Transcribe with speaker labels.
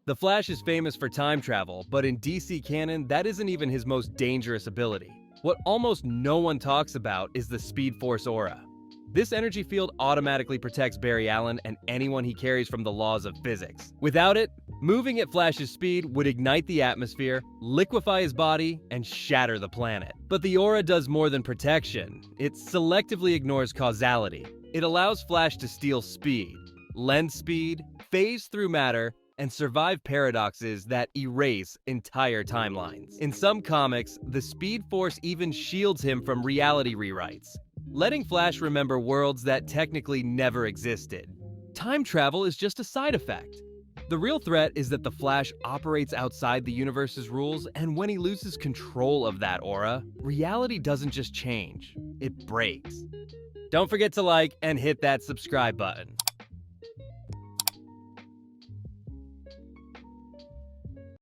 Speaker 1: The Flash is famous for time travel, but in DC canon, that isn't even his most dangerous ability. What almost no one talks about is the Speed Force aura. This energy field automatically protects Barry Allen and anyone he carries from the laws of physics. Without it, moving at Flash's speed would ignite the atmosphere, liquefy his body, and shatter the planet. But the aura does more than protection. It selectively ignores causality. It allows Flash to steal speed, lend speed, phase through matter, and survive paradoxes that erase entire timelines. In some comics, the Speed Force even shields him from reality rewrites, letting Flash remember worlds that technically never existed. Time travel is just a side effect. The real threat is that the Flash operates outside the universe's rules, and when he loses control of that aura, reality doesn't just change, it breaks. Don't forget to like and hit that subscribe button.